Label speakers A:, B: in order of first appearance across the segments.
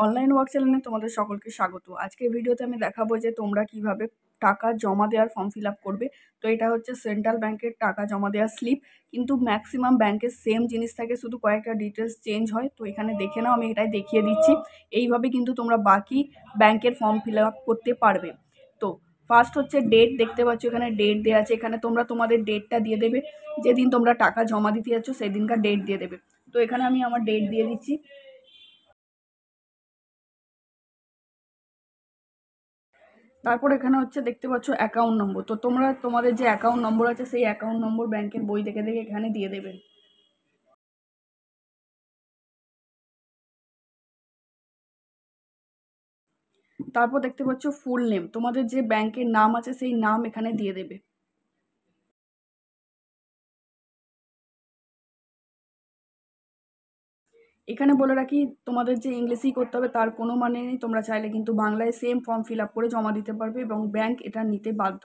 A: Online work চ্যানেলে তোমাদের সকলকে স্বাগত। আজকের ভিডিওতে আমি দেখাবো যে তোমরা কিভাবে টাকা জমা দেওয়ার ফর্ম ফিল আপ করবে। তো এটা হচ্ছে সেন্ট্রাল ব্যাংকের টাকা জমা দেওয়ার স্লিপ, কিন্তু ম্যাক্সিমাম ব্যাংকের সেম জিনিস থাকে, শুধু কয়েকটা ডিটেলস চেঞ্জ হয়। তো এখানে দেখে নাও, আমি এটাই দেখিয়ে দিচ্ছি। এইভাবে কিন্তু তোমরা বাকি ব্যাংকের ফর্ম ফিল আপ করতে পারবে। তো ফার্স্ট হচ্ছে ডেট, দেখতে পাচ্ছ এখানে ডেট দেওয়া আছে। এখানে তোমরা তোমাদের ডেটটা দিয়ে দেবে, যেদিন তোমরা টাকা জমা দিতে যাচ্ছ সেদিনকার ডেট দিয়ে দেবে। তো এখানে আমি আমার ডেট দিয়ে দিচ্ছি। তারপর এখানে হচ্ছে দেখতে পাচ্ছ অ্যাকাউন্ট নম্বর। তো তোমরা তোমাদের যে অ্যাকাউন্ট নম্বর আছে সেই অ্যাকাউন্ট নম্বর ব্যাংকের বই দেখে দেখে এখানে দিয়ে দেবে। তারপর দেখতে পাচ্ছ ফুল নেম, তোমাদের যে ব্যাংকের নাম আছে সেই নাম এখানে দিয়ে দেবে। এখানে বলে রাখি, তোমাদের যে ইংলিশেই করতে হবে তার কোনো মানে নেই, তোমরা চাইলে কিন্তু বাংলায় সেম ফর্ম ফিল আপ করে জমা দিতে পারবে এবং ব্যাংক এটা নিতে বাধ্য।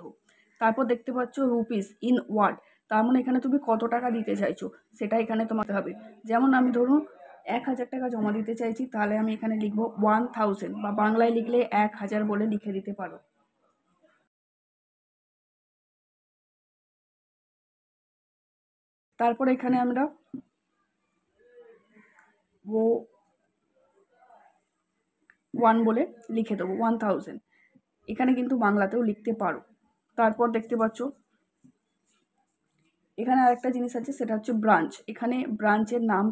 A: তারপর দেখতে পাচ্ছ রুপিস ইন ওয়ার্ড, তার মানে এখানে তুমি কত টাকা দিতে চাইছো সেটা এখানে তোমাকে হবে। যেমন আমি ধরুন 1,000 টাকা জমা দিতে চাইছি, তাহলে আমি এখানে লিখবো 1000, বা বাংলায় লিখলে 1000 বলে লিখে দিতে পারো। তারপর এখানে আমরা ও 1 বলে লিখে দেবো 1000। এখানে কিন্তু বাংলাতেও লিখতে পারো। তারপর দেখতে পাচ্ছ এখানে আরেকটা জিনিস আছে, সেটা হচ্ছে ব্রাঞ্চ। এখানে ব্রাঞ্চের নাম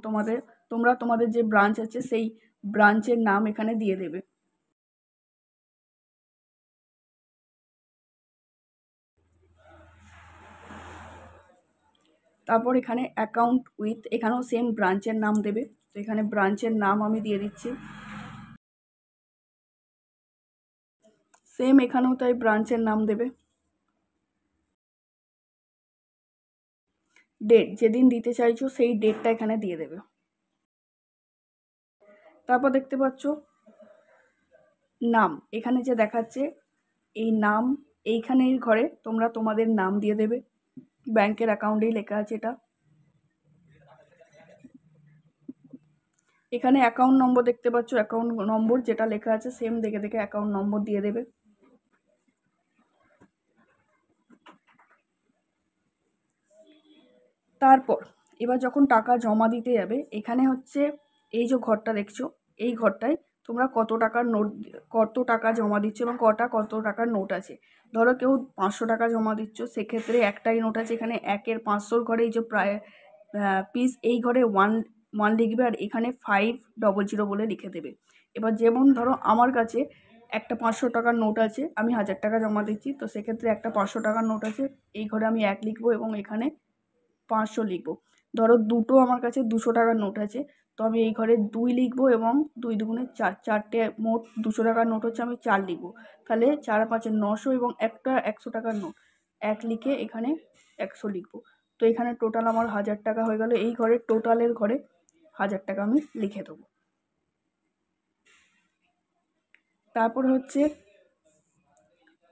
A: তোমরা তোমাদের যে ব্রাঞ্চ আছে সেই ব্রাঞ্চের নাম এখানে দিয়ে দেবে। তারপর এখানে অ্যাকাউন্ট উইথ, এখানেও সেম ব্রাঞ্চের নাম দেবে। তো এখানে ব্রাঞ্চের নাম আমি দিয়ে দিচ্ছি। সেম এখানেও তাই ব্রাঞ্চের নাম দেবে। ডেট, যেদিন দিতে চাইছো সেই ডেটটা এখানে দিয়ে দেবে। তারপর দেখতে পাচ্ছ নাম, এখানে যে দেখাচ্ছে এই নাম, এইখানের ঘরে তোমরা তোমাদের নাম দিয়ে দেবে। ব্যাংকের অ্যাকাউন্টেই লেখা আছে এটা। এখানে অ্যাকাউন্ট নম্বর দেখতে পাচ্ছ, অ্যাকাউন্ট নম্বর যেটা লেখা আছে সেম দেখে দেখে অ্যাকাউন্ট নম্বর দিয়ে দেবে। তারপর এবার যখন টাকা জমা দিতে যাবে, এখানে হচ্ছে এই যে ঘরটা দেখছো, এই ঘরটায় তোমরা কত টাকা জমা দিচ্ছ এবং কত টাকার নোট আছে। ধরো কেউ 500 টাকা জমা দিচ্ছ, সেক্ষেত্রে একটাই নোট আছে, এখানে 1-এর 500-র ঘরে এই যে প্রায় পিস, এই ঘরে 1 লিখবে, আর এখানে 500 বলে লিখে দেবে। এবার যেমন ধরো আমার কাছে একটা 500 টাকার নোট আছে, আমি 1000 টাকা জমা দিচ্ছি, তো সেক্ষেত্রে একটা 500 টাকার নোট আছে, এই ঘরে আমি 1 লিখবো এবং এখানে 500 লিখবো। ধরো দুটো আমার কাছে 200 টাকার নোট আছে, তো আমি এই ঘরে 2 লিখবো এবং 2 দুগুণে 4, চারটে মোট 200 টাকার নোট হচ্ছে, আমি 4 লিখবো। তাহলে 4-5 900 এবং একটা 100 টাকার নোট 1 লিখে এখানে 100 লিখবো। তো এখানে টোটাল আমার 1000 টাকা হয়ে গেল। এই ঘরে টোটালের ঘরে 1000 টাকা আমি লিখে দেবো। তারপর হচ্ছে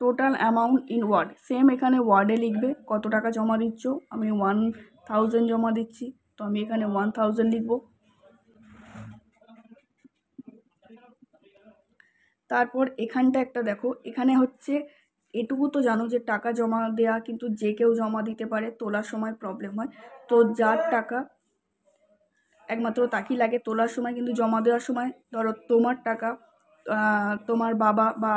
A: total amount in word, same এখানে ওয়ার্ডে লিখবে কত টাকা জমা দিচ্ছ। আমি 1000 জমা দিচ্ছি, তো আমি এখানে 1000 লিখবো। তারপর এখানটা একটা দেখো, এখানে হচ্ছে এটুকু তো জানো যে টাকা জমা দেওয়া কিন্তু যে কেউ জমা দিতে পারে, তোলার সময় প্রবলেম হয়। তো যার টাকা একমাত্র তাকেই লাগে তোলার সময়, কিন্তু জমা দেওয়ার সময় ধরো তোমার টাকা, তোমার বাবা বা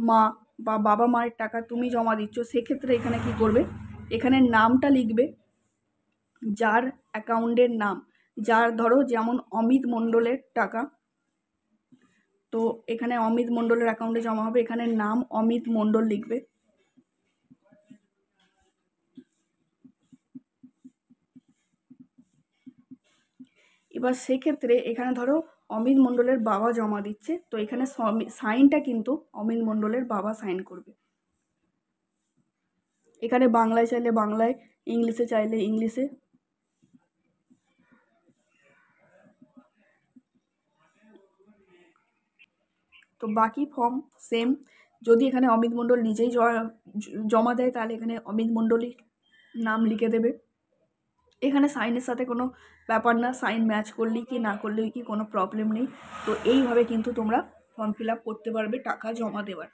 A: মা বা বাবা মায়ের টাকা তুমি জমা দিচ্ছ, সেক্ষেত্রে এখানে কি করবে, এখানে নামটা লিখবে, যার অ্যাকাউন্টের নাম, যার ধরো যেমন অমিত মণ্ডলের টাকা, তো এখানে অমিত মণ্ডলের অ্যাকাউন্টে জমা হবে, এখানে নাম অমিত মণ্ডল লিখবে। এবার সেক্ষেত্রে এখানে ধরো অমিত মণ্ডলের বাবা জমা দিচ্ছে, তো এখানে সাইনটা কিন্তু অমিত মণ্ডলের বাবা সাইন করবে। এখানে বাংলায় চাইলে বাংলায়, ইংলিশে চাইলে ইংলিশে। তো বাকি ফর্ম সেম, যদি এখানে অমিত মণ্ডল নিজেই জমা দেয় তাহলে এখানে অমিত মণ্ডলই নাম লিখে দেবে। এখানে সাইনের সাথে কোনো ব্যাপার না, সাইন ম্যাচ করলেই কি না করলেই কি কোনো প্রবলেম নেই। তো এইভাবে কিন্তু তোমরা ফর্ম ফিল আপ করতে পারবে টাকা জমা দেওয়ার।